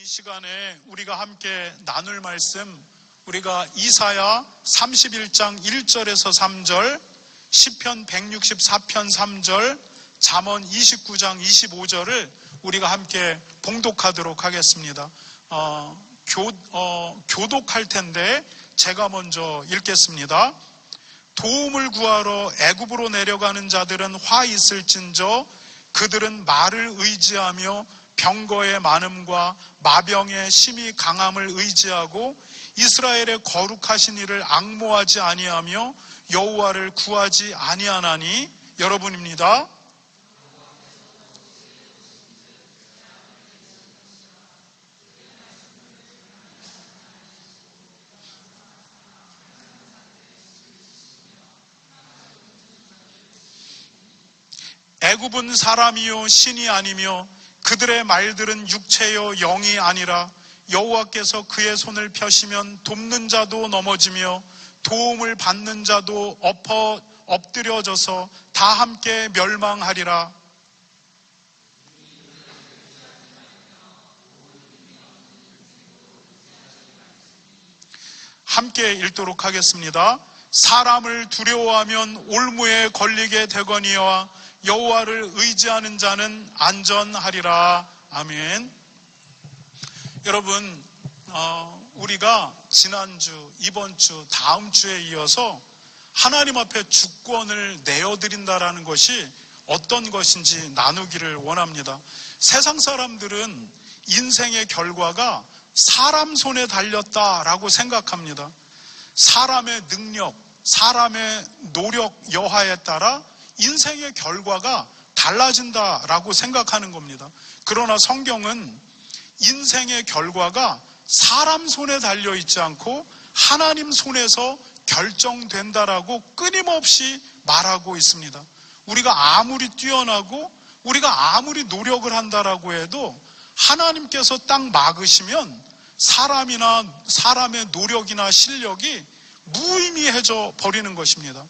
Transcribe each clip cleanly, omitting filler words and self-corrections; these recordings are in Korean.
시간에 우리가 함께 나눌 말씀, 우리가 이사야 31장 1절에서 3절, 시편 164편 3절, 잠언 29장 25절을 우리가 함께 봉독하도록 하겠습니다. 교독할 텐데 제가 먼저 읽겠습니다. 도움을 구하러 애굽으로 내려가는 자들은 화 있을진저 그들은 말을 의지하며 병거의 많음과 마병의 심히 강함을 의지하고 이스라엘의 거룩하신 이를 앙모하지 아니하며 여호와를 구하지 아니하나니. 여러분입니다. 애굽은 사람이요 신이 아니며 그들의 말들은 육체요 영이 아니라 여호와께서 그의 손을 펴시면 돕는 자도 넘어지며 도움을 받는 자도 엎드려져서 다 함께 멸망하리라. 함께 읽도록 하겠습니다. 사람을 두려워하면 올무에 걸리게 되거니와 여호와를 의지하는 자는 안전하리라. 아멘. 여러분, 우리가 지난주, 이번 주, 다음 주에 이어서 하나님 앞에 주권을 내어드린다라는 것이 어떤 것인지 나누기를 원합니다. 세상 사람들은 인생의 결과가 사람 손에 달렸다라고 생각합니다. 사람의 능력, 사람의 노력 여하에 따라 인생의 결과가 달라진다라고 생각하는 겁니다. 그러나 성경은 인생의 결과가 사람 손에 달려있지 않고 하나님 손에서 결정된다라고 끊임없이 말하고 있습니다. 우리가 아무리 뛰어나고 우리가 아무리 노력을 한다라고 해도 하나님께서 딱 막으시면 사람의 노력이나 실력이 무의미해져 버리는 것입니다.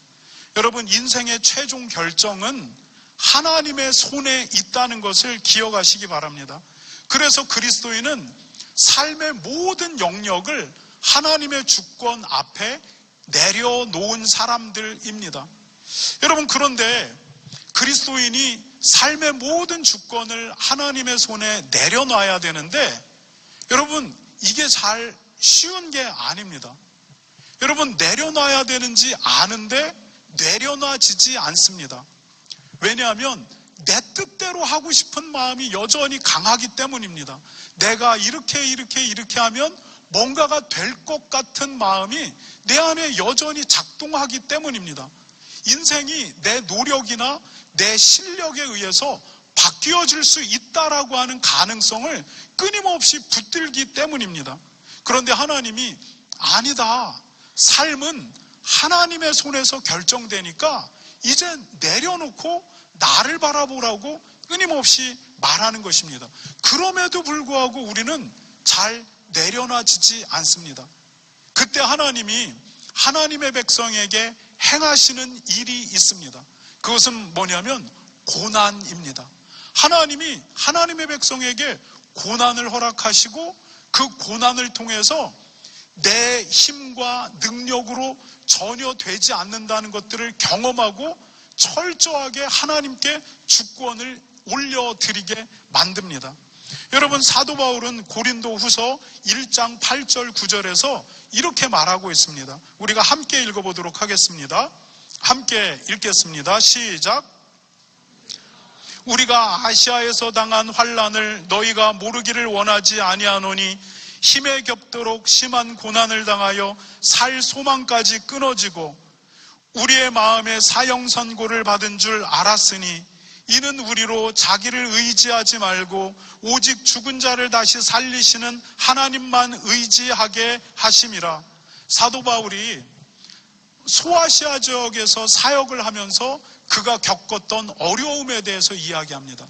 여러분, 인생의 최종 결정은 하나님의 손에 있다는 것을 기억하시기 바랍니다. 그래서 그리스도인은 삶의 모든 영역을 하나님의 주권 앞에 내려놓은 사람들입니다. 여러분, 그런데 그리스도인이 삶의 모든 주권을 하나님의 손에 내려놔야 되는데 여러분, 이게 잘 쉬운 게 아닙니다. 여러분, 내려놔야 되는지 아는데 내려놔지지 않습니다. 왜냐하면 내 뜻대로 하고 싶은 마음이 여전히 강하기 때문입니다. 내가 이렇게 하면 뭔가가 될 것 같은 마음이 내 안에 여전히 작동하기 때문입니다. 인생이 내 노력이나 내 실력에 의해서 바뀌어질 수 있다라고 하는 가능성을 끊임없이 붙들기 때문입니다. 그런데 하나님이 아니다. 삶은 하나님의 손에서 결정되니까 이제 내려놓고 나를 바라보라고 끊임없이 말하는 것입니다. 그럼에도 불구하고 우리는 잘 내려놔지지 않습니다. 그때 하나님이 하나님의 백성에게 행하시는 일이 있습니다. 그것은 뭐냐면 고난입니다. 하나님이 하나님의 백성에게 고난을 허락하시고 그 고난을 통해서 내 힘과 능력으로 전혀 되지 않는다는 것들을 경험하고 철저하게 하나님께 주권을 올려드리게 만듭니다. 여러분, 사도 바울은 고린도 후서 1장 8절 9절에서 이렇게 말하고 있습니다. 우리가 함께 읽어보도록 하겠습니다. 함께 읽겠습니다. 시작. 우리가 아시아에서 당한 환난을 너희가 모르기를 원하지 아니하노니 힘에 겹도록 심한 고난을 당하여 살 소망까지 끊어지고 우리의 마음에 사형선고를 받은 줄 알았으니 이는 우리로 자기를 의지하지 말고 오직 죽은 자를 다시 살리시는 하나님만 의지하게 하심이라. 사도 바울이 소아시아 지역에서 사역을 하면서 그가 겪었던 어려움에 대해서 이야기합니다.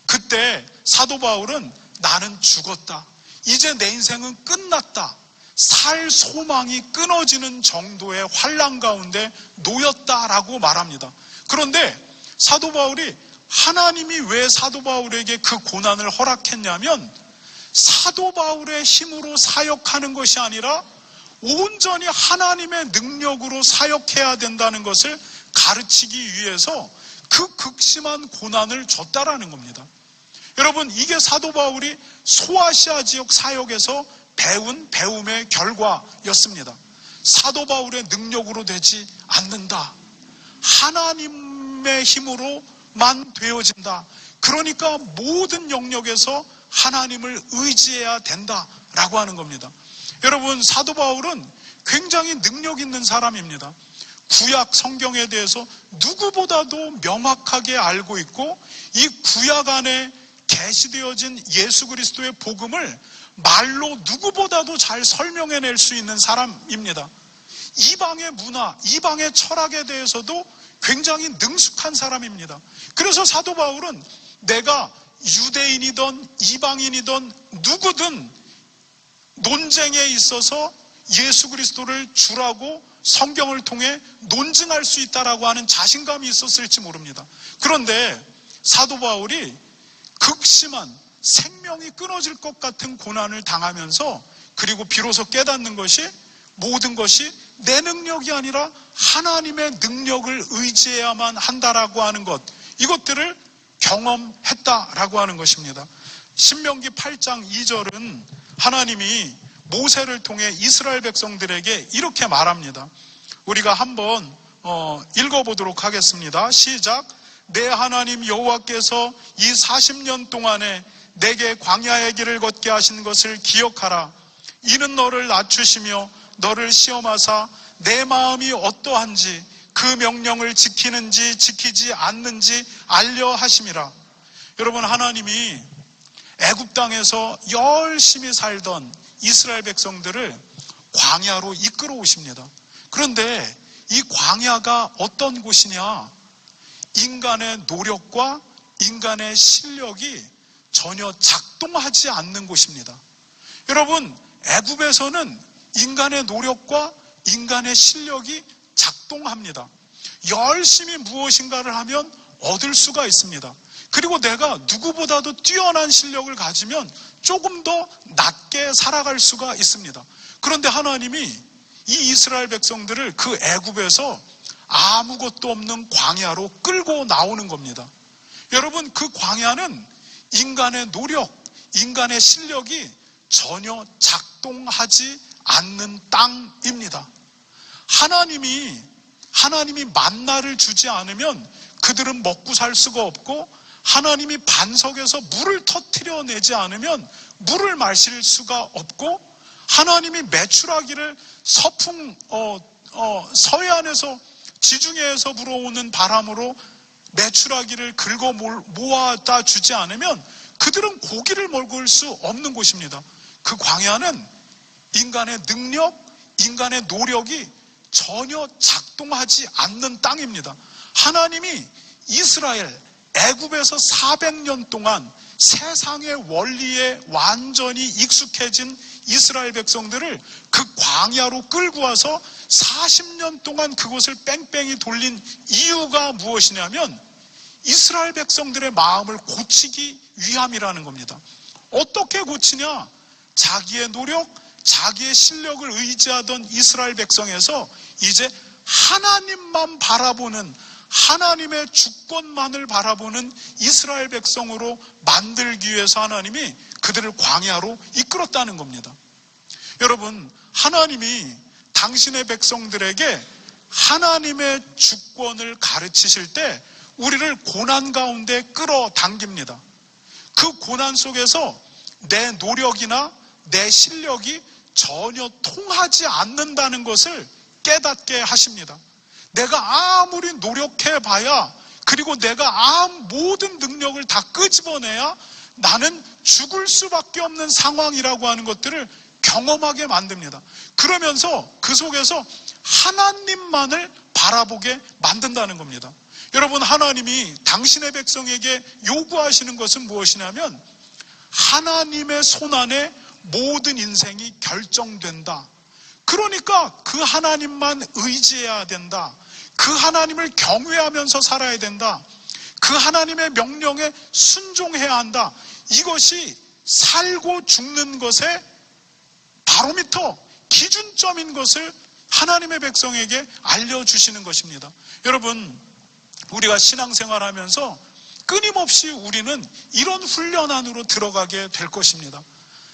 그때 사도 바울은 나는 죽었다. 이제 내 인생은 끝났다. 살 소망이 끊어지는 정도의 환난 가운데 놓였다라고 말합니다. 그런데 사도 바울이 하나님이 왜 사도 바울에게 그 고난을 허락했냐면 사도 바울의 힘으로 사역하는 것이 아니라 온전히 하나님의 능력으로 사역해야 된다는 것을 가르치기 위해서 그 극심한 고난을 줬다라는 겁니다. 여러분, 이게 사도 바울이 소아시아 지역 사역에서 배운 배움의 결과였습니다. 사도 바울의 능력으로 되지 않는다. 하나님의 힘으로만 되어진다. 그러니까 모든 영역에서 하나님을 의지해야 된다라고 하는 겁니다. 여러분, 사도 바울은 굉장히 능력 있는 사람입니다. 구약 성경에 대해서 누구보다도 명확하게 알고 있고, 이 구약 안에 계시되어진 예수 그리스도의 복음을 말로 누구보다도 잘 설명해낼 수 있는 사람입니다. 이방의 문화, 이방의 철학에 대해서도 굉장히 능숙한 사람입니다. 그래서 사도 바울은 내가 유대인이든 이방인이든 누구든 논쟁에 있어서 예수 그리스도를 주라고 성경을 통해 논증할 수 있다라고 하는 자신감이 있었을지 모릅니다. 그런데 사도 바울이 극심한 생명이 끊어질 것 같은 고난을 당하면서, 그리고 비로소 깨닫는 것이 모든 것이 내 능력이 아니라 하나님의 능력을 의지해야만 한다라고 하는 것, 이것들을 경험했다라고 하는 것입니다. 신명기 8장 2절은 하나님이 모세를 통해 이스라엘 백성들에게 이렇게 말합니다. 우리가 한번 읽어보도록 하겠습니다. 시작. 내 하나님 여호와께서 이 40년 동안에 내게 광야의 길을 걷게 하신 것을 기억하라. 이는 너를 낮추시며 너를 시험하사 내 마음이 어떠한지 그 명령을 지키는지 지키지 않는지 알려 하심이라. 여러분, 하나님이 애굽 땅에서 열심히 살던 이스라엘 백성들을 광야로 이끌어 오십니다. 그런데 이 광야가 어떤 곳이냐? 인간의 노력과 인간의 실력이 전혀 작동하지 않는 곳입니다. 여러분, 애굽에서는 인간의 노력과 인간의 실력이 작동합니다. 열심히 무엇인가를 하면 얻을 수가 있습니다. 그리고 내가 누구보다도 뛰어난 실력을 가지면 조금 더 낮게 살아갈 수가 있습니다. 그런데 하나님이 이 이스라엘 백성들을 그 애굽에서 아무것도 없는 광야로 끌고 나오는 겁니다. 여러분, 그 광야는 인간의 노력, 인간의 실력이 전혀 작동하지 않는 땅입니다. 하나님이 만나를 주지 않으면 그들은 먹고 살 수가 없고, 하나님이 반석에서 물을 터뜨려내지 않으면 물을 마실 수가 없고, 하나님이 메추라기를 서해안에서 지중해에서 불어오는 바람으로 메추라기를 긁어 모아다 주지 않으면 그들은 고기를 먹을 수 없는 곳입니다. 그 광야는 인간의 능력, 인간의 노력이 전혀 작동하지 않는 땅입니다. 하나님이 이스라엘, 애굽에서 400년 동안 세상의 원리에 완전히 익숙해진 이스라엘 백성들을 그 광야로 끌고 와서 40년 동안 그곳을 뺑뺑이 돌린 이유가 무엇이냐면 이스라엘 백성들의 마음을 고치기 위함이라는 겁니다. 어떻게 고치냐? 자기의 노력, 자기의 실력을 의지하던 이스라엘 백성에서 이제 하나님만 바라보는, 하나님의 주권만을 바라보는 이스라엘 백성으로 만들기 위해서 하나님이 그들을 광야로 이끌었다는 겁니다. 여러분, 하나님이 당신의 백성들에게 하나님의 주권을 가르치실 때 우리를 고난 가운데 끌어당깁니다. 그 고난 속에서 내 노력이나 내 실력이 전혀 통하지 않는다는 것을 깨닫게 하십니다. 내가 아무리 노력해봐야, 그리고 내가 모든 능력을 다 끄집어내야 나는 죽을 수밖에 없는 상황이라고 하는 것들을 경험하게 만듭니다. 그러면서 그 속에서 하나님만을 바라보게 만든다는 겁니다. 여러분, 하나님이 당신의 백성에게 요구하시는 것은 무엇이냐면 하나님의 손안에 모든 인생이 결정된다. 그러니까 그 하나님만 의지해야 된다. 그 하나님을 경외하면서 살아야 된다. 그 하나님의 명령에 순종해야 한다. 이것이 살고 죽는 것의 바로미터, 기준점인 것을 하나님의 백성에게 알려주시는 것입니다. 여러분, 우리가 신앙생활하면서 끊임없이 우리는 이런 훈련 안으로 들어가게 될 것입니다.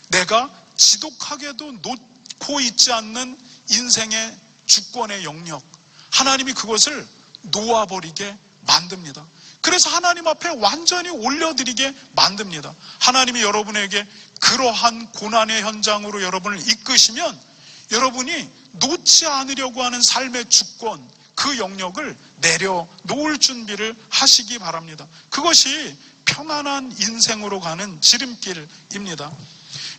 내가 지독하게도 놓고 있지 않는 인생의 주권의 영역, 하나님이 그것을 놓아버리게 만듭니다. 그래서 하나님 앞에 완전히 올려드리게 만듭니다. 하나님이 여러분에게 그러한 고난의 현장으로 여러분을 이끄시면 여러분이 놓지 않으려고 하는 삶의 주권, 그 영역을 내려놓을 준비를 하시기 바랍니다. 그것이 평안한 인생으로 가는 지름길입니다.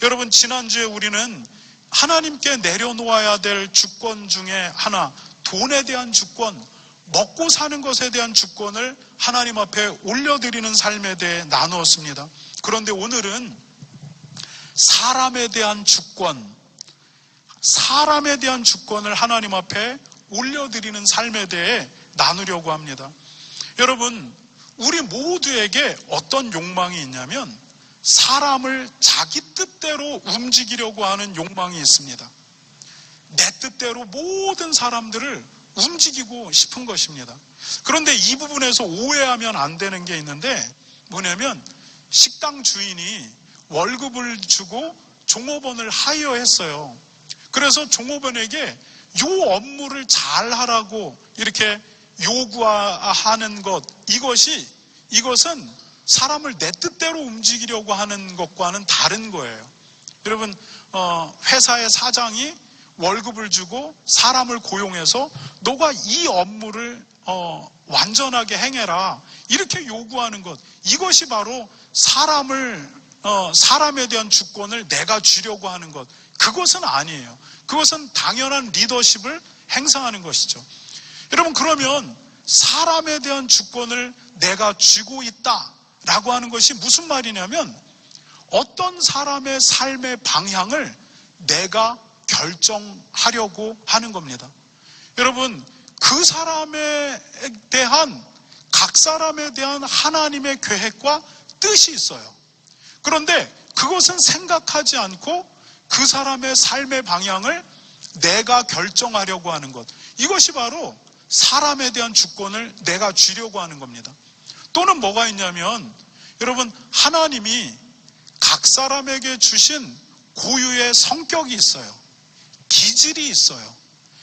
여러분, 지난주에 우리는 하나님께 내려놓아야 될 주권 중에 하나, 돈에 대한 주권, 먹고 사는 것에 대한 주권을 하나님 앞에 올려드리는 삶에 대해 나누었습니다. 그런데 오늘은 사람에 대한 주권, 사람에 대한 주권을 하나님 앞에 올려드리는 삶에 대해 나누려고 합니다. 여러분, 우리 모두에게 어떤 욕망이 있냐면 사람을 자기 뜻대로 움직이려고 하는 욕망이 있습니다. 내 뜻대로 모든 사람들을 움직이고 싶은 것입니다. 그런데 이 부분에서 오해하면 안 되는 게 있는데 뭐냐면 식당 주인이 월급을 주고 종업원을 하이어했어요. 그래서 종업원에게 요 업무를 잘 하라고 이렇게 요구하는 것, 이것은 사람을 내 뜻대로 움직이려고 하는 것과는 다른 거예요. 여러분, 회사의 사장이 월급을 주고 사람을 고용해서 너가 이 업무를 완전하게 행해라 이렇게 요구하는 것, 이것이 바로 사람에 대한 주권을 내가 주려고 하는 것, 그것은 아니에요. 그것은 당연한 리더십을 행사하는 것이죠. 여러분, 그러면 사람에 대한 주권을 내가 쥐고 있다라고 하는 것이 무슨 말이냐면 어떤 사람의 삶의 방향을 내가 결정하려고 하는 겁니다. 여러분, 그 사람에 대한, 각 사람에 대한 하나님의 계획과 뜻이 있어요. 그런데 그것은 생각하지 않고 그 사람의 삶의 방향을 내가 결정하려고 하는 것, 이것이 바로 사람에 대한 주권을 내가 쥐려고 하는 겁니다. 또는 뭐가 있냐면 여러분, 하나님이 각 사람에게 주신 고유의 성격이 있어요. 기질이 있어요.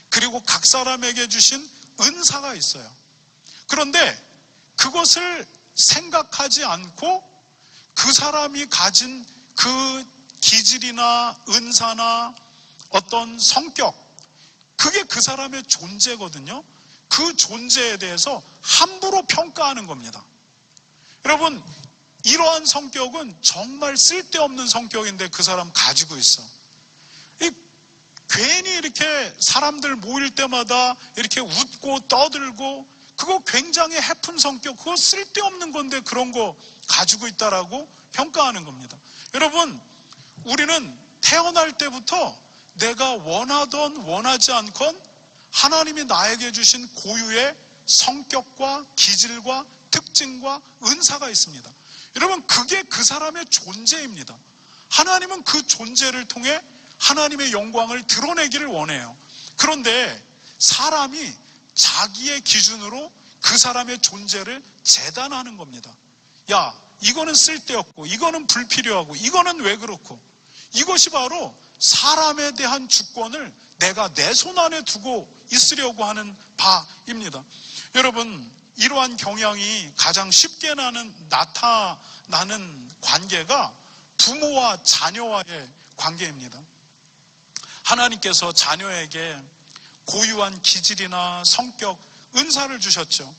그리고 각 사람에게 주신 은사가 있어요. 그런데 그것을 생각하지 않고 그 사람이 가진 그 기질이나 은사나 어떤 성격, 그게 그 사람의 존재거든요. 그 존재에 대해서 함부로 평가하는 겁니다. 여러분, 이러한 성격은 정말 쓸데없는 성격인데 그 사람 가지고 있어. 괜히 이렇게 사람들 모일 때마다 이렇게 웃고 떠들고, 그거 굉장히 해픈 성격, 그거 쓸데없는 건데 그런 거 가지고 있다라고 평가하는 겁니다. 여러분, 우리는 태어날 때부터 내가 원하던 원하지 않건 하나님이 나에게 주신 고유의 성격과 기질과 특징과 은사가 있습니다. 여러분, 그게 그 사람의 존재입니다. 하나님은 그 존재를 통해 하나님의 영광을 드러내기를 원해요. 그런데 사람이 자기의 기준으로 그 사람의 존재를 재단하는 겁니다. 야, 이거는 쓸데없고, 이거는 불필요하고, 이거는 왜 그렇고, 이것이 바로 사람에 대한 주권을 내가 내 손 안에 두고 있으려고 하는 바입니다. 여러분, 이러한 경향이 가장 쉽게 나타나는 관계가 부모와 자녀와의 관계입니다. 하나님께서 자녀에게 고유한 기질이나 성격, 은사를 주셨죠.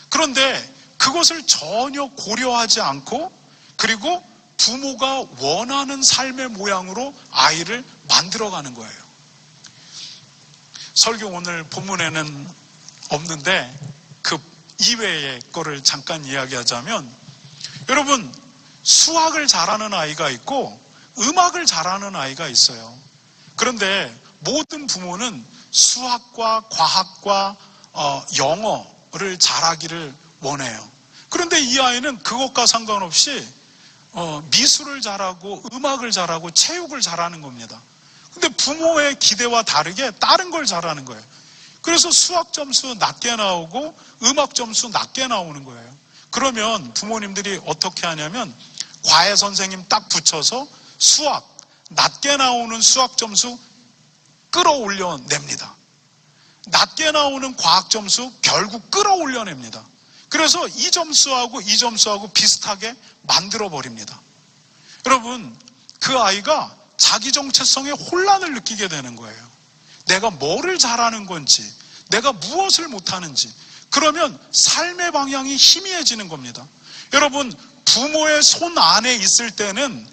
그런데 그것을 전혀 고려하지 않고, 그리고 부모가 원하는 삶의 모양으로 아이를 만들어가는 거예요. 설교 오늘 본문에는 없는데 그 이외의 거를 잠깐 이야기하자면, 여러분, 수학을 잘하는 아이가 있고 음악을 잘하는 아이가 있어요. 그런데 모든 부모는 수학과 과학과 영어를 잘하기를 원해요. 그런데 이 아이는 그것과 상관없이 미술을 잘하고 음악을 잘하고 체육을 잘하는 겁니다. 근데 부모의 기대와 다르게 다른 걸 잘하는 거예요. 그래서 수학 점수 낮게 나오고 음악 점수 낮게 나오는 거예요. 그러면 부모님들이 어떻게 하냐면 과외 선생님 딱 붙여서 수학 낮게 나오는 수학 점수 끌어올려 냅니다. 낮게 나오는 과학 점수 결국 끌어올려 냅니다. 그래서 이 점수하고 이 점수하고 비슷하게 만들어 버립니다. 여러분, 그 아이가 자기 정체성에 혼란을 느끼게 되는 거예요. 내가 뭐를 잘하는 건지, 내가 무엇을 못하는지. 그러면 삶의 방향이 희미해지는 겁니다. 여러분, 부모의 손 안에 있을 때는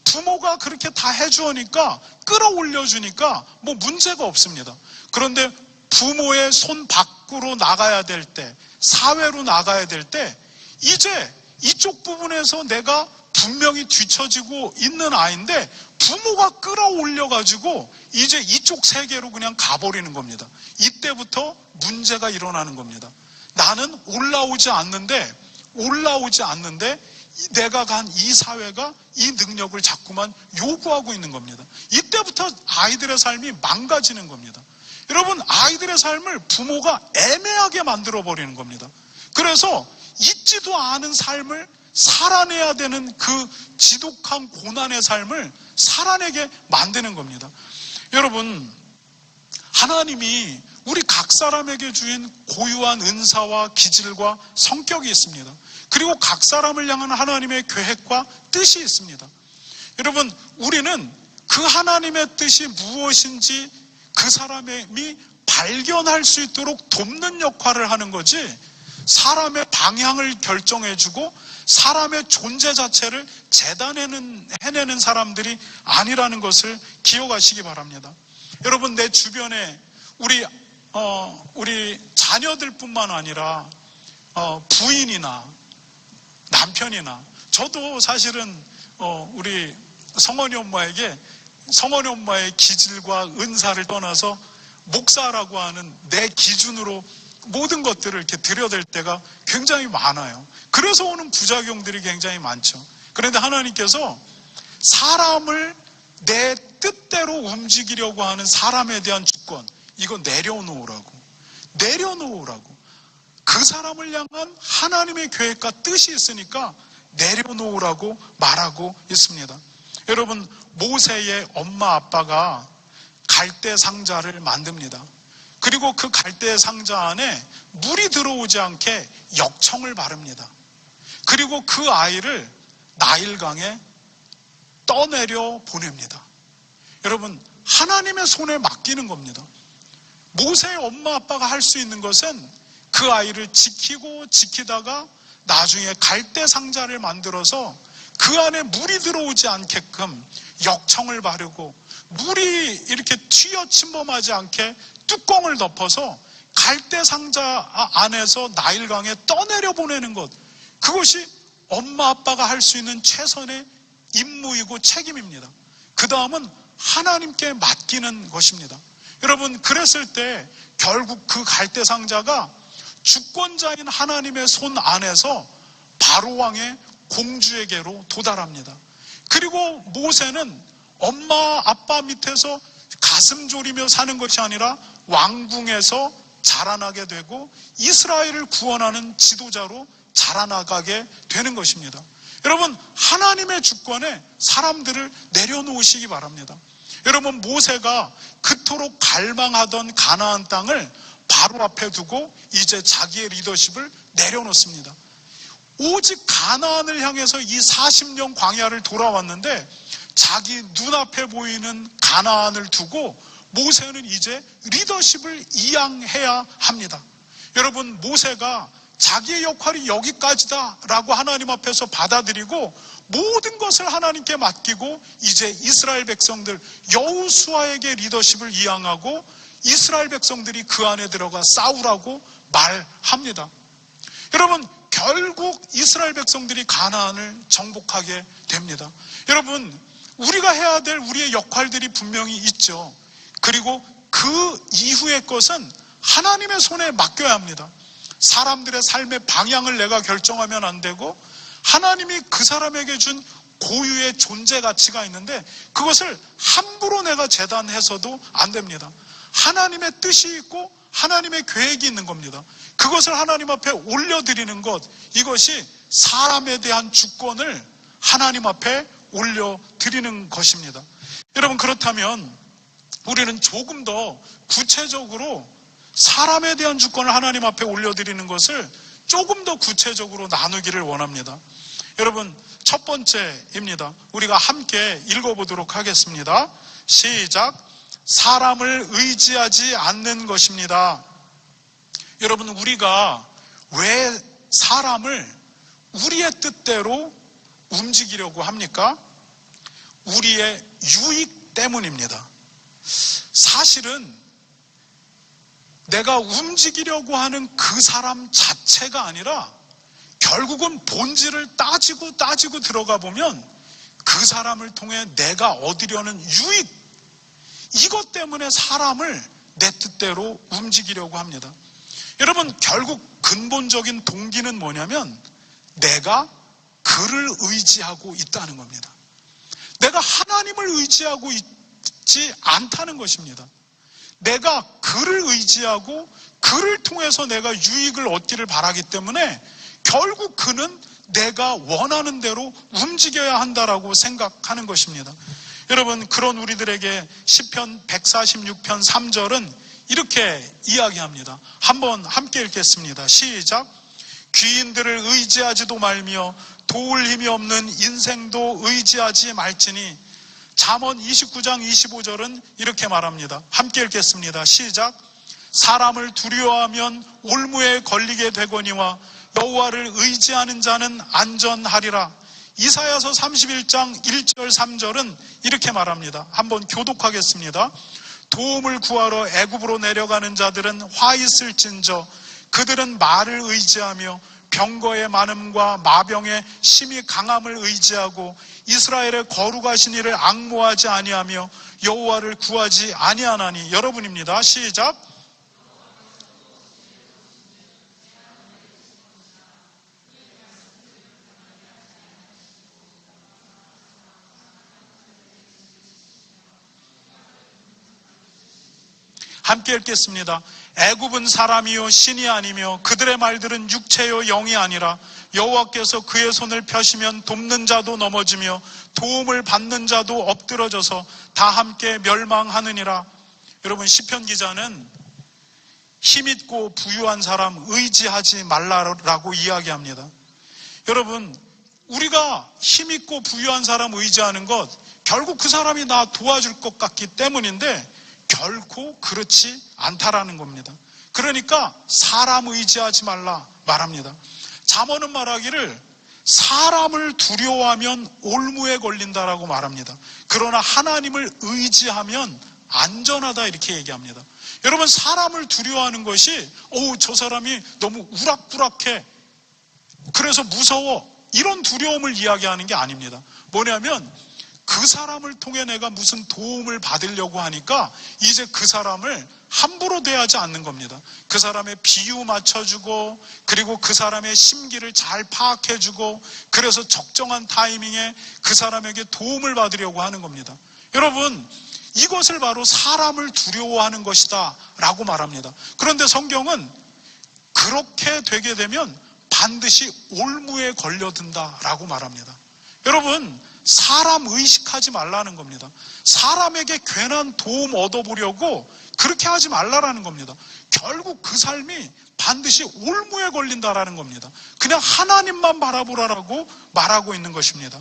부모가 그렇게 다 해주니까 끌어올려주니까 뭐 문제가 없습니다. 그런데 부모의 손 밖으로 나가야 될 때, 사회로 나가야 될 때 이제 이쪽 부분에서 내가 분명히 뒤처지고 있는 아이인데 부모가 끌어올려가지고 이제 이쪽 세계로 그냥 가버리는 겁니다. 이때부터 문제가 일어나는 겁니다. 나는 올라오지 않는데 내가 간 이 사회가 이 능력을 자꾸만 요구하고 있는 겁니다. 이때부터 아이들의 삶이 망가지는 겁니다. 여러분, 아이들의 삶을 부모가 애매하게 만들어버리는 겁니다. 그래서 있지도 않은 삶을 살아내야 되는 그 지독한 고난의 삶을 살아내게 만드는 겁니다. 여러분, 하나님이 우리 각 사람에게 주인 고유한 은사와 기질과 성격이 있습니다. 그리고 각 사람을 향한 하나님의 계획과 뜻이 있습니다. 여러분, 우리는 그 하나님의 뜻이 무엇인지 그 사람이 발견할 수 있도록 돕는 역할을 하는 거지, 사람의 방향을 결정해주고 사람의 존재 자체를 재단해내는 사람들이 아니라는 것을 기억하시기 바랍니다. 여러분, 내 주변에 우리 자녀들뿐만 아니라 부인이나 남편이나, 저도 사실은 우리 성원이 엄마에게 성원이 엄마의 기질과 은사를 떠나서 목사라고 하는 내 기준으로 모든 것들을 이렇게 들여댈 때가 굉장히 많아요. 그래서 오는 부작용들이 굉장히 많죠. 그런데 하나님께서 사람을 내 뜻대로 움직이려고 하는 사람에 대한 주권, 이거 내려놓으라고. 그 사람을 향한 하나님의 계획과 뜻이 있으니까 내려놓으라고 말하고 있습니다. 여러분, 모세의 엄마 아빠가 갈대 상자를 만듭니다. 그리고 그 갈대 상자 안에 물이 들어오지 않게 역청을 바릅니다. 그리고 그 아이를 나일강에 떠내려 보냅니다. 여러분, 하나님의 손에 맡기는 겁니다. 모세의 엄마 아빠가 할 수 있는 것은 그 아이를 지키다가 나중에 갈대 상자를 만들어서 그 안에 물이 들어오지 않게끔 역청을 바르고 물이 이렇게 튀어 침범하지 않게 뚜껑을 덮어서 갈대 상자 안에서 나일강에 떠내려 보내는 것, 그것이 엄마 아빠가 할 수 있는 최선의 임무이고 책임입니다. 그 다음은 하나님께 맡기는 것입니다. 여러분, 그랬을 때 결국 그 갈대 상자가 주권자인 하나님의 손 안에서 바로왕의 공주에게로 도달합니다. 그리고 모세는 엄마 아빠 밑에서 가슴 졸이며 사는 것이 아니라 왕궁에서 자라나게 되고 이스라엘을 구원하는 지도자로 자라나가게 되는 것입니다. 여러분, 하나님의 주권에 사람들을 내려놓으시기 바랍니다. 여러분, 모세가 그토록 갈망하던 가나안 땅을 바로 앞에 두고 이제 자기의 리더십을 내려놓습니다. 오직 가나안을 향해서 이 40년 광야를 돌아왔는데 자기 눈앞에 보이는 가나안을 두고 모세는 이제 리더십을 이양해야 합니다. 여러분, 모세가 자기의 역할이 여기까지다라고 하나님 앞에서 받아들이고 모든 것을 하나님께 맡기고 이제 이스라엘 백성들 여호수아에게 리더십을 이양하고 이스라엘 백성들이 그 안에 들어가 싸우라고 말합니다. 여러분, 결국 이스라엘 백성들이 가나안을 정복하게 됩니다. 여러분, 우리가 해야 될 우리의 역할들이 분명히 있죠. 그리고 그 이후의 것은 하나님의 손에 맡겨야 합니다. 사람들의 삶의 방향을 내가 결정하면 안 되고 하나님이 그 사람에게 준 고유의 존재 가치가 있는데 그것을 함부로 내가 재단해서도 안 됩니다. 하나님의 뜻이 있고 하나님의 계획이 있는 겁니다. 그것을 하나님 앞에 올려드리는 것, 이것이 사람에 대한 주권을 하나님 앞에 올려드리는 것입니다. 여러분, 그렇다면 우리는 조금 더 구체적으로 사람에 대한 주권을 하나님 앞에 올려드리는 것을 조금 더 구체적으로 나누기를 원합니다. 여러분, 첫 번째입니다. 우리가 함께 읽어보도록 하겠습니다. 시작. 사람을 의지하지 않는 것입니다. 여러분, 우리가 왜 사람을 우리의 뜻대로 움직이려고 합니까? 우리의 유익 때문입니다. 사실은 내가 움직이려고 하는 그 사람 자체가 아니라 결국은 본질을 따지고 들어가 보면 그 사람을 통해 내가 얻으려는 유익, 이것 때문에 사람을 내 뜻대로 움직이려고 합니다. 여러분, 결국 근본적인 동기는 뭐냐면 내가 그를 의지하고 있다는 겁니다. 내가 하나님을 의지하고 있지 않다는 것입니다. 내가 그를 의지하고 그를 통해서 내가 유익을 얻기를 바라기 때문에 결국 그는 내가 원하는 대로 움직여야 한다라고 생각하는 것입니다. 여러분, 그런 우리들에게 시편 146편 3절은 이렇게 이야기합니다. 한번 함께 읽겠습니다. 시작. 귀인들을 의지하지도 말며 도울 힘이 없는 인생도 의지하지 말지니. 잠언 29장 25절은 이렇게 말합니다. 함께 읽겠습니다. 시작. 사람을 두려워하면 올무에 걸리게 되거니와 여호와를 의지하는 자는 안전하리라. 이사야서 31장 1절 3절은 이렇게 말합니다. 한번 교독하겠습니다. 도움을 구하러 애굽으로 내려가는 자들은 화 있을진저 그들은 말을 의지하며 병거의 많음과 마병의 심히 강함을 의지하고 이스라엘의 거룩하신 이를 앙모하지 아니하며 여호와를 구하지 아니하나니. 여러분입니다. 시작. 함께 읽겠습니다. 애굽은 사람이요 신이 아니며 그들의 말들은 육체요 영이 아니라 여호와께서 그의 손을 펴시면 돕는 자도 넘어지며 도움을 받는 자도 엎드러져서 다 함께 멸망하느니라. 여러분, 시편 기자는 힘있고 부유한 사람 의지하지 말라라고 이야기합니다. 여러분, 우리가 힘있고 부유한 사람 의지하는 것, 결국 그 사람이 나 도와줄 것 같기 때문인데 결코 그렇지 않다라는 겁니다. 그러니까 사람 의지하지 말라 말합니다. 잠언은 말하기를 사람을 두려워하면 올무에 걸린다라고 말합니다. 그러나 하나님을 의지하면 안전하다 이렇게 얘기합니다. 여러분, 사람을 두려워하는 것이 저 사람이 너무 우락부락해, 그래서 무서워, 이런 두려움을 이야기하는 게 아닙니다. 뭐냐면 그 사람을 통해 내가 무슨 도움을 받으려고 하니까 이제 그 사람을 함부로 대하지 않는 겁니다. 그 사람의 비유 맞춰주고, 그리고 그 사람의 심기를 잘 파악해주고, 그래서 적정한 타이밍에 그 사람에게 도움을 받으려고 하는 겁니다. 여러분, 이것을 바로 사람을 두려워하는 것이다 라고 말합니다. 그런데 성경은 그렇게 되게 되면 반드시 올무에 걸려든다 라고 말합니다. 여러분, 사람 의식하지 말라는 겁니다. 사람에게 괜한 도움 얻어보려고 그렇게 하지 말라라는 겁니다. 결국 그 삶이 반드시 올무에 걸린다라는 겁니다. 그냥 하나님만 바라보라라고 말하고 있는 것입니다.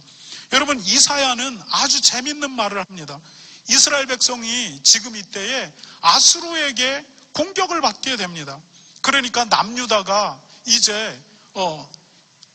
여러분, 이사야는 아주 재밌는 말을 합니다. 이스라엘 백성이 지금 이때에 아수르에게 공격을 받게 됩니다. 그러니까 남유다가 이제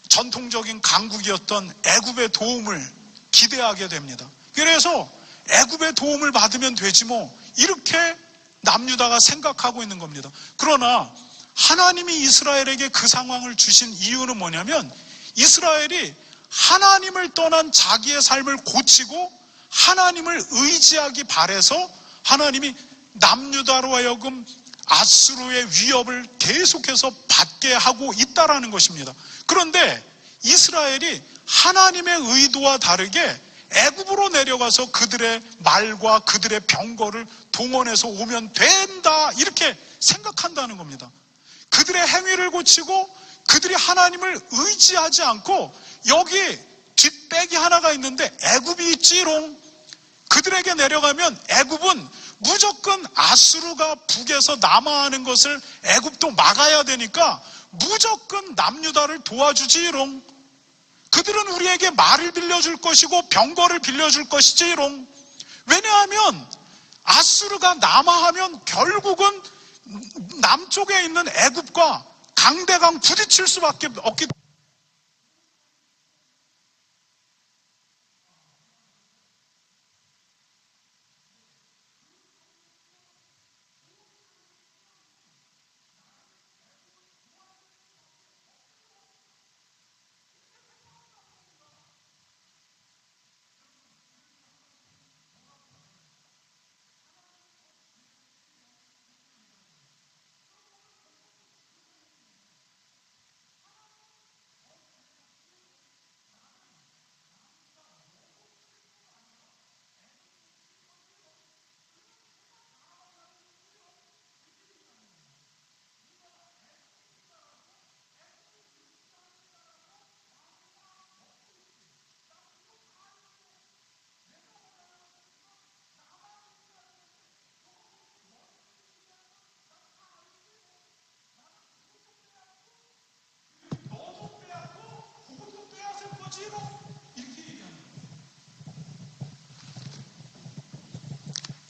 전통적인 강국이었던 애굽의 도움을 기대하게 됩니다. 그래서 애굽의 도움을 받으면 되지 뭐, 이렇게 남유다가 생각하고 있는 겁니다. 그러나 하나님이 이스라엘에게 그 상황을 주신 이유는 뭐냐면 이스라엘이 하나님을 떠난 자기의 삶을 고치고 하나님을 의지하기 바라서 하나님이 남유다로 하여금 아수르의 위협을 계속해서 받게 하고 있다라는 것입니다. 그런데 이스라엘이 하나님의 의도와 다르게 애굽으로 내려가서 그들의 말과 그들의 병거를 동원해서 오면 된다, 이렇게 생각한다는 겁니다. 그들의 행위를 고치고 그들이 하나님을 의지하지 않고, 여기 뒷배기 하나가 있는데 애굽이 있지롱. 그들에게 내려가면 애굽은 무조건 아수르가 북에서 남하하는 것을 애굽도 막아야 되니까 무조건 남유다를 도와주지롱. 그들은 우리에게 말을 빌려줄 것이고 병거를 빌려줄 것이지롱. 왜냐하면 아수르가 남하하면 결국은 남쪽에 있는 애굽과 강대강 부딪힐 수밖에 없기 때문에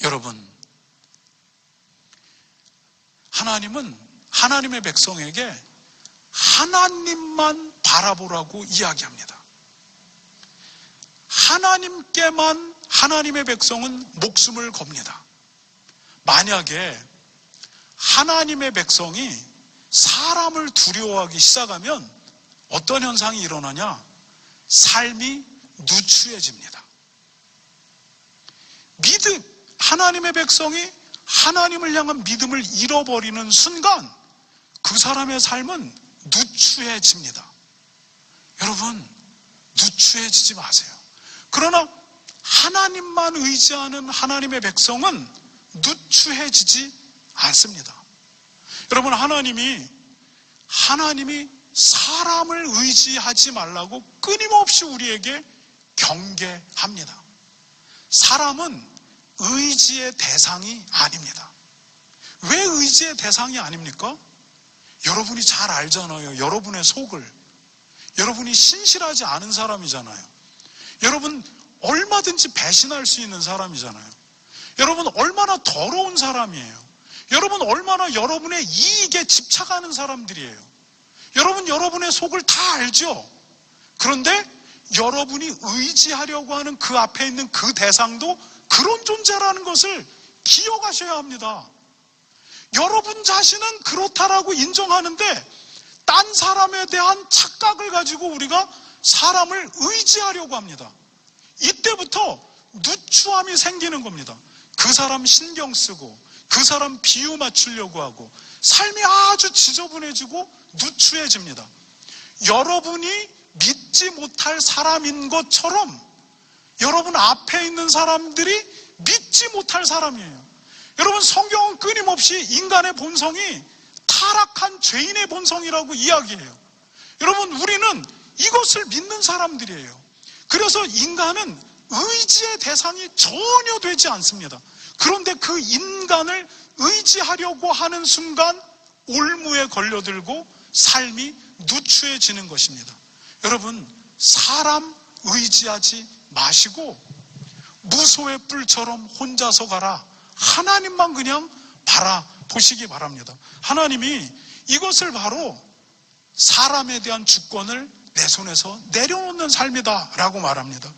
여러분, 하나님은 하나님의 백성에게 하나님만 바라보라고 이야기합니다. 하나님께만 하나님의 백성은 목숨을 겁니다. 만약에 하나님의 백성이 사람을 두려워하기 시작하면 어떤 현상이 일어나냐? 삶이 누추해집니다. 하나님의 백성이 하나님을 향한 믿음을 잃어버리는 순간 그 사람의 삶은 누추해집니다. 여러분, 누추해지지 마세요. 그러나 하나님만 의지하는 하나님의 백성은 누추해지지 않습니다. 여러분, 하나님이 사람을 의지하지 말라고 끊임없이 우리에게 경계합니다. 사람은 의지의 대상이 아닙니다. 왜 의지의 대상이 아닙니까? 여러분이 잘 알잖아요. 여러분의 속을. 여러분이 신실하지 않은 사람이잖아요. 여러분 얼마든지 배신할 수 있는 사람이잖아요. 여러분 얼마나 더러운 사람이에요. 여러분 얼마나 여러분의 이익에 집착하는 사람들이에요. 여러분 여러분의 속을 다 알죠. 그런데 여러분이 의지하려고 하는 그 앞에 있는 그 대상도 그런 존재라는 것을 기억하셔야 합니다. 여러분 자신은 그렇다라고 인정하는데 딴 사람에 대한 착각을 가지고 우리가 사람을 의지하려고 합니다. 이때부터 누추함이 생기는 겁니다. 그 사람 신경 쓰고 그 사람 비유 맞추려고 하고 삶이 아주 지저분해지고 누추해집니다. 여러분이 믿지 못할 사람인 것처럼 여러분 앞에 있는 사람들이 믿지 못할 사람이에요. 여러분 성경은 끊임없이 인간의 본성이 타락한 죄인의 본성이라고 이야기해요. 여러분 우리는 이것을 믿는 사람들이에요. 그래서 인간은 의지의 대상이 전혀 되지 않습니다. 그런데 그 인간을 의지하려고 하는 순간 올무에 걸려들고 삶이 누추해지는 것입니다. 여러분 사람 의지하지 마시고 무소의 뿔처럼 혼자서 가라. 하나님만 그냥 바라보시기 바랍니다. 하나님이 이것을 바로 사람에 대한 주권을 내 손에서 내려놓는 삶이다 라고 말합니다.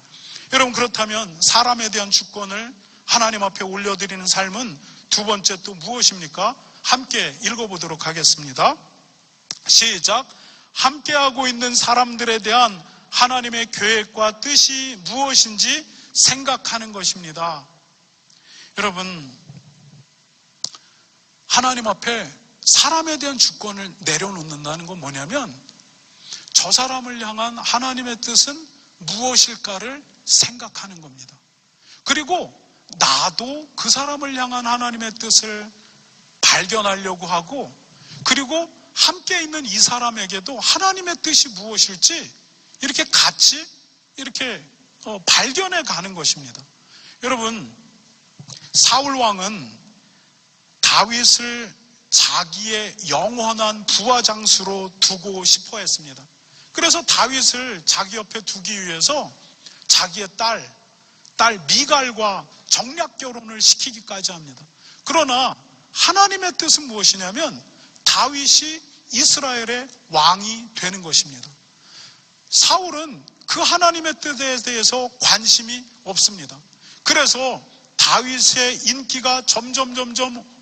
여러분 그렇다면 사람에 대한 주권을 하나님 앞에 올려드리는 삶은 두 번째 또 무엇입니까? 함께 읽어보도록 하겠습니다. 시작. 함께하고 있는 사람들에 대한 하나님의 계획과 뜻이 무엇인지 생각하는 것입니다. 여러분 하나님 앞에 사람에 대한 주권을 내려놓는다는 건 뭐냐면 저 사람을 향한 하나님의 뜻은 무엇일까를 생각하는 겁니다. 그리고 나도 그 사람을 향한 하나님의 뜻을 발견하려고 하고, 그리고 함께 있는 이 사람에게도 하나님의 뜻이 무엇일지 이렇게 같이 이렇게 발견해 가는 것입니다. 여러분, 사울 왕은 다윗을 자기의 영원한 부하 장수로 두고 싶어 했습니다. 그래서 다윗을 자기 옆에 두기 위해서 자기의 딸 미갈과 정략 결혼을 시키기까지 합니다. 그러나 하나님의 뜻은 무엇이냐면 다윗이 이스라엘의 왕이 되는 것입니다. 사울은 그 하나님의 뜻에 대해서 관심이 없습니다. 그래서 다윗의 인기가 점점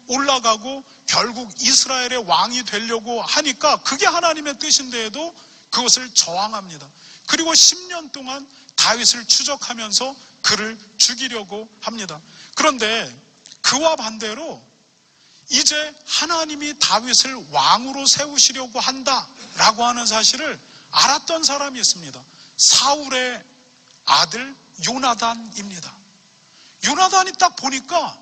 올라가고 결국 이스라엘의 왕이 되려고 하니까 그게 하나님의 뜻인데도 그것을 저항합니다. 그리고 10년 동안 다윗을 추적하면서 그를 죽이려고 합니다. 그런데 그와 반대로 이제 하나님이 다윗을 왕으로 세우시려고 한다라고 하는 사실을 알았던 사람이 있습니다. 사울의 아들 요나단입니다. 요나단이 딱 보니까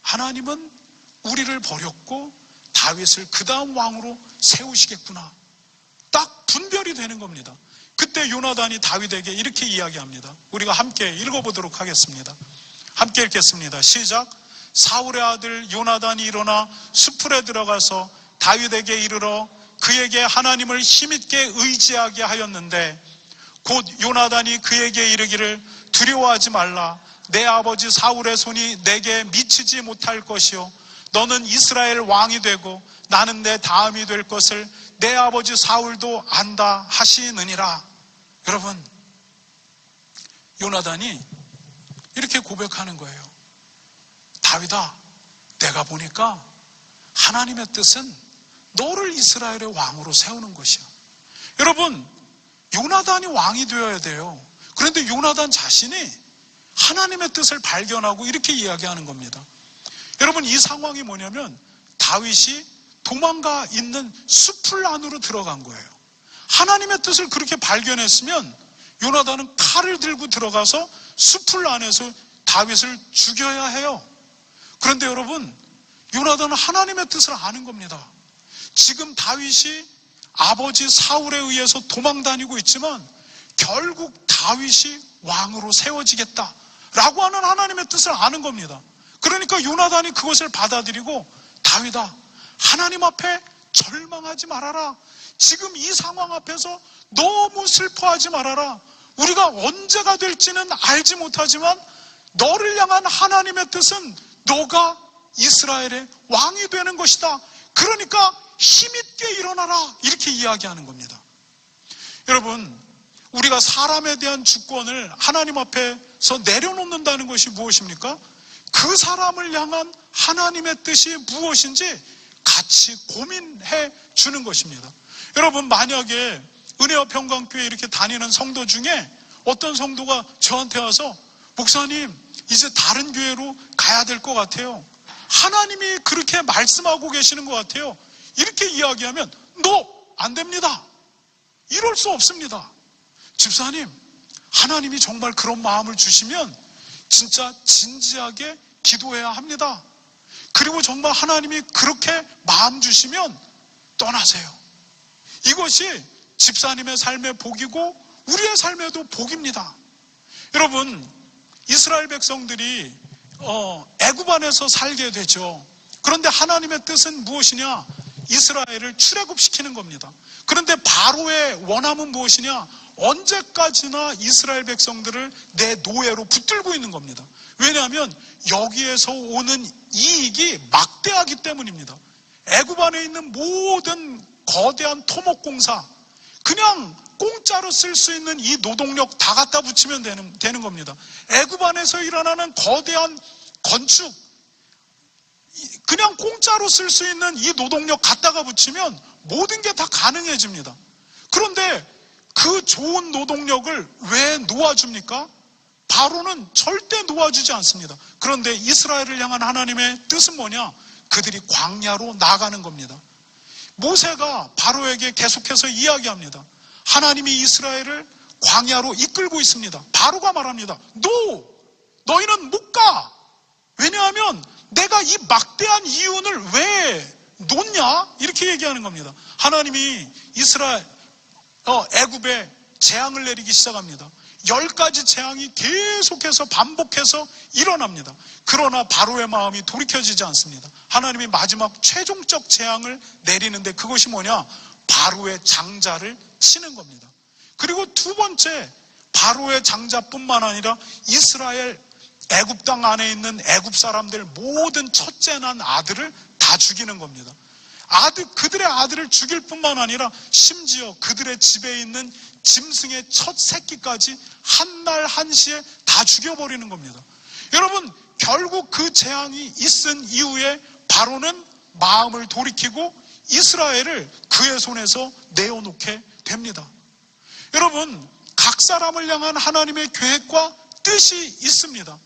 하나님은 우리를 버렸고 다윗을 그 다음 왕으로 세우시겠구나. 딱 분별이 되는 겁니다. 그때 요나단이 다윗에게 이렇게 이야기합니다. 우리가 함께 읽어보도록 하겠습니다. 함께 읽겠습니다. 시작. 사울의 아들 요나단이 일어나 수풀에 들어가서 다윗에게 이르러 그에게 하나님을 힘있게 의지하게 하였는데, 곧 요나단이 그에게 이르기를 두려워하지 말라. 내 아버지 사울의 손이 내게 미치지 못할 것이요 너는 이스라엘 왕이 되고 나는 내 다음이 될 것을 내 아버지 사울도 안다 하시느니라. 여러분, 요나단이 이렇게 고백하는 거예요. 다윗아, 내가 보니까 하나님의 뜻은 너를 이스라엘의 왕으로 세우는 것이야. 여러분, 요나단이 왕이 되어야 돼요. 그런데 요나단 자신이 하나님의 뜻을 발견하고 이렇게 이야기하는 겁니다. 여러분, 이 상황이 뭐냐면 다윗이 도망가 있는 숲을 안으로 들어간 거예요. 하나님의 뜻을 그렇게 발견했으면 요나단은 칼을 들고 들어가서 숲을 안에서 다윗을 죽여야 해요. 그런데 여러분, 요나단은 하나님의 뜻을 아는 겁니다. 지금 다윗이 아버지 사울에 의해서 도망다니고 있지만 결국 다윗이 왕으로 세워지겠다라고 하는 하나님의 뜻을 아는 겁니다. 그러니까 요나단이 그것을 받아들이고, 다윗아, 하나님 앞에 절망하지 말아라. 지금 이 상황 앞에서 너무 슬퍼하지 말아라. 우리가 언제가 될지는 알지 못하지만 너를 향한 하나님의 뜻은 너가 이스라엘의 왕이 되는 것이다. 그러니까 힘있게 일어나라. 이렇게 이야기하는 겁니다. 여러분, 우리가 사람에 대한 주권을 하나님 앞에서 내려놓는다는 것이 무엇입니까? 그 사람을 향한 하나님의 뜻이 무엇인지 같이 고민해 주는 것입니다. 여러분, 만약에 은혜와 평강교회 이렇게 다니는 성도 중에 어떤 성도가 저한테 와서 목사님, 이제 다른 교회로 가야 될 것 같아요. 하나님이 그렇게 말씀하고 계시는 것 같아요. 이렇게 이야기하면 안 됩니다. 이럴 수 없습니다. 집사님, 하나님이 정말 그런 마음을 주시면 진짜 진지하게 기도해야 합니다. 그리고 정말 하나님이 그렇게 마음 주시면 떠나세요. 이것이 집사님의 삶의 복이고 우리의 삶에도 복입니다. 여러분, 이스라엘 백성들이 애굽 안에서 살게 되죠. 그런데 하나님의 뜻은 무엇이냐? 이스라엘을 출애굽시키는 겁니다. 그런데 바로의 원함은 무엇이냐? 언제까지나 이스라엘 백성들을 내 노예로 붙들고 있는 겁니다. 왜냐하면 여기에서 오는 이익이 막대하기 때문입니다. 애굽 안에 있는 모든 거대한 토목공사, 그냥 공짜로 쓸 수 있는 이 노동력 다 갖다 붙이면 되는 겁니다. 애굽 안에서 일어나는 거대한 건축, 그냥 공짜로 쓸 수 있는 이 노동력 갖다가 붙이면 모든 게 다 가능해집니다. 그런데 그 좋은 노동력을 왜 놓아줍니까? 바로는 절대 놓아주지 않습니다. 그런데 이스라엘을 향한 하나님의 뜻은 뭐냐? 그들이 광야로 나가는 겁니다. 모세가 바로에게 계속해서 이야기합니다. 하나님이 이스라엘을 광야로 이끌고 있습니다. 바로가 말합니다. 너희는 못 가. 왜냐하면 내가 이 막대한 이윤을 왜 놓냐? 이렇게 얘기하는 겁니다. 하나님이 애굽에 재앙을 내리기 시작합니다. 10가지 재앙이 계속해서 반복해서 일어납니다. 그러나 바로의 마음이 돌이켜지지 않습니다. 하나님이 마지막 최종적 재앙을 내리는데 그것이 뭐냐? 바로의 장자를 치는 겁니다. 그리고 두 번째, 바로의 장자뿐만 아니라 이스라엘 애굽 땅 안에 있는 애굽 사람들 모든 첫째 난 아들을 다 죽이는 겁니다. 그들의 아들을 죽일 뿐만 아니라 심지어 그들의 집에 있는 짐승의 첫 새끼까지 한날 한시에 다 죽여버리는 겁니다. 여러분, 결국 그 재앙이 있은 이후에 바로는 마음을 돌이키고 이스라엘을 그의 손에서 내어놓게 됩니다. 여러분, 각 사람을 향한 하나님의 계획과 뜻이 있습니다.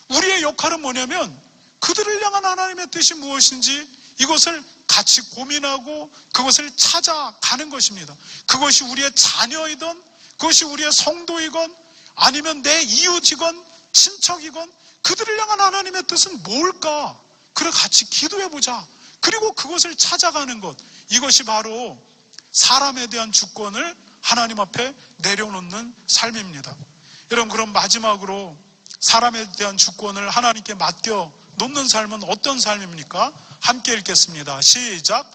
우리의 역할은 뭐냐면 그들을 향한 하나님의 뜻이 무엇인지 이것을 같이 고민하고 그것을 찾아가는 것입니다. 그것이 우리의 자녀이건 그것이 우리의 성도이건 아니면 내 이웃이건 친척이건 그들을 향한 하나님의 뜻은 뭘까? 그래 같이 기도해보자. 그리고 그것을 찾아가는 것, 이것이 바로 사람에 대한 주권을 하나님 앞에 내려놓는 삶입니다. 여러분, 그럼 마지막으로 사람에 대한 주권을 하나님께 맡겨 놓는 삶은 어떤 삶입니까? 함께 읽겠습니다. 시작.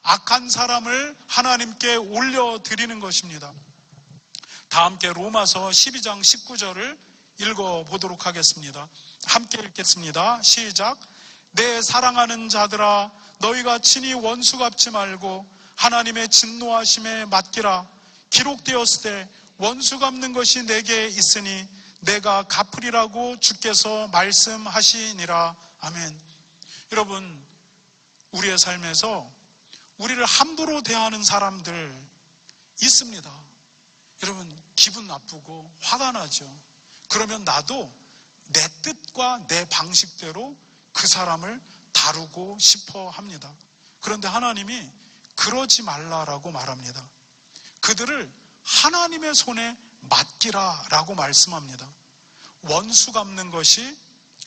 악한 사람을 하나님께 올려드리는 것입니다. 다 함께 로마서 12장 19절을 읽어보도록 하겠습니다. 함께 읽겠습니다. 시작. 내 사랑하는 자들아, 너희가 친히 원수 갚지 말고 하나님의 진노하심에 맡기라. 기록되었을 때 원수 갚는 것이 내게 있으니 내가 갚으리라고 주께서 말씀하시니라. 아멘. 여러분, 우리의 삶에서 우리를 함부로 대하는 사람들 있습니다. 여러분, 기분 나쁘고 화가 나죠. 그러면 나도 내 뜻과 내 방식대로 그 사람을 다루고 싶어 합니다. 그런데 하나님이 그러지 말라라고 말합니다. 그들을 하나님의 손에 맡기라라고 말씀합니다. 원수 갚는 것이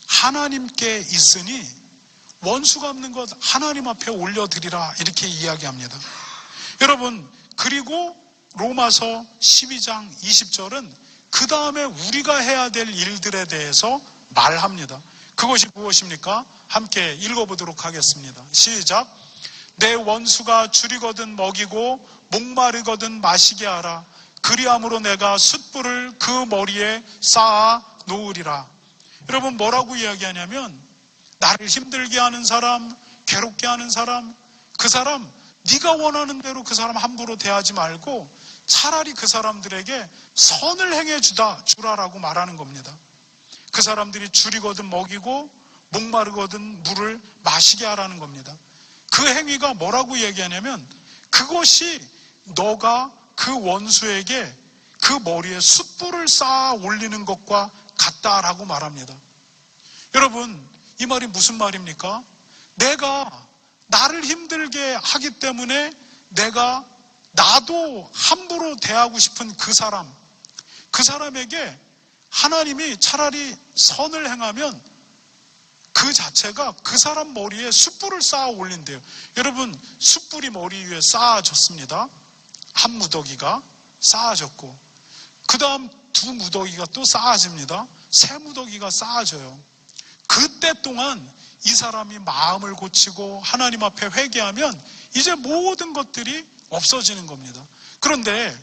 하나님께 있으니 원수 갚는 것 하나님 앞에 올려드리라, 이렇게 이야기합니다. 여러분, 그리고 로마서 12장 20절은 그 다음에 우리가 해야 될 일들에 대해서 말합니다. 그것이 무엇입니까? 함께 읽어보도록 하겠습니다. 시작. 내 원수가 줄이거든 먹이고 목마르거든 마시게 하라. 그리함으로 내가 숯불을 그 머리에 쌓아 놓으리라. 여러분, 뭐라고 이야기하냐면 나를 힘들게 하는 사람, 괴롭게 하는 사람, 그 사람 네가 원하는 대로 그 사람 함부로 대하지 말고 차라리 그 사람들에게 선을 행해 주라라고 말하는 겁니다. 그 사람들이 줄이거든 먹이고 목마르거든 물을 마시게 하라는 겁니다. 그 행위가 뭐라고 얘기하냐면 그것이 너가 그 원수에게 그 머리에 숯불을 쌓아 올리는 것과 같다라고 말합니다. 여러분, 이 말이 무슨 말입니까? 내가 나를 힘들게 하기 때문에 나도 함부로 대하고 싶은 그 사람에게 하나님이 차라리 선을 행하면 그 자체가 그 사람 머리에 숯불을 쌓아 올린대요. 여러분, 숯불이 머리 위에 쌓아졌습니다. 한 무더기가 쌓아졌고 그 다음 두 무더기가 또 쌓아집니다. 세 무더기가 쌓아져요. 그때 동안 이 사람이 마음을 고치고 하나님 앞에 회개하면 이제 모든 것들이 없어지는 겁니다. 그런데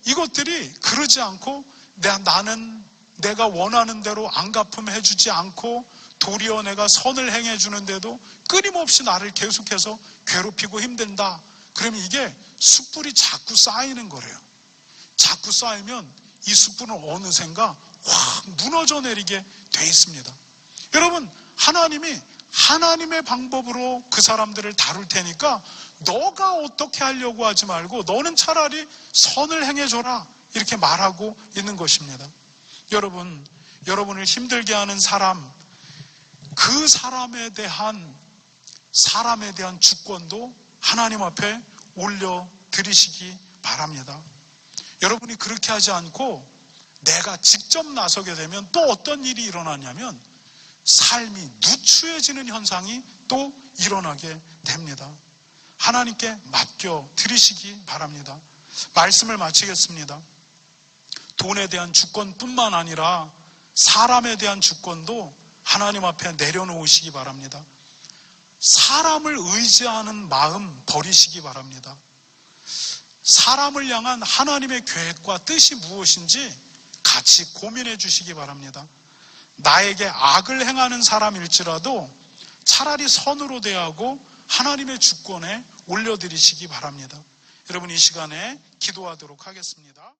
이것들이 그러지 않고 나는 내가 원하는 대로 안갚음해 주지 않고 도리어 내가 선을 행해 주는데도 끊임없이 나를 계속해서 괴롭히고 힘든다. 그러면 이게 숯불이 자꾸 쌓이는 거래요. 자꾸 쌓이면 이 숯불은 어느샌가 확 무너져 내리게 돼 있습니다. 여러분, 하나님이 하나님의 방법으로 그 사람들을 다룰 테니까 너가 어떻게 하려고 하지 말고 너는 차라리 선을 행해줘라, 이렇게 말하고 있는 것입니다. 여러분을 힘들게 하는 사람, 그 사람에 대한 주권도 하나님 앞에 올려드리시기 바랍니다. 여러분이 그렇게 하지 않고 내가 직접 나서게 되면 또 어떤 일이 일어나냐면 삶이 누추해지는 현상이 또 일어나게 됩니다. 하나님께 맡겨드리시기 바랍니다. 말씀을 마치겠습니다. 돈에 대한 주권뿐만 아니라 사람에 대한 주권도 하나님 앞에 내려놓으시기 바랍니다. 사람을 의지하는 마음 버리시기 바랍니다. 사람을 향한 하나님의 계획과 뜻이 무엇인지 같이 고민해 주시기 바랍니다. 나에게 악을 행하는 사람일지라도 차라리 선으로 대하고 하나님의 주권에 올려드리시기 바랍니다. 여러분, 이 시간에 기도하도록 하겠습니다.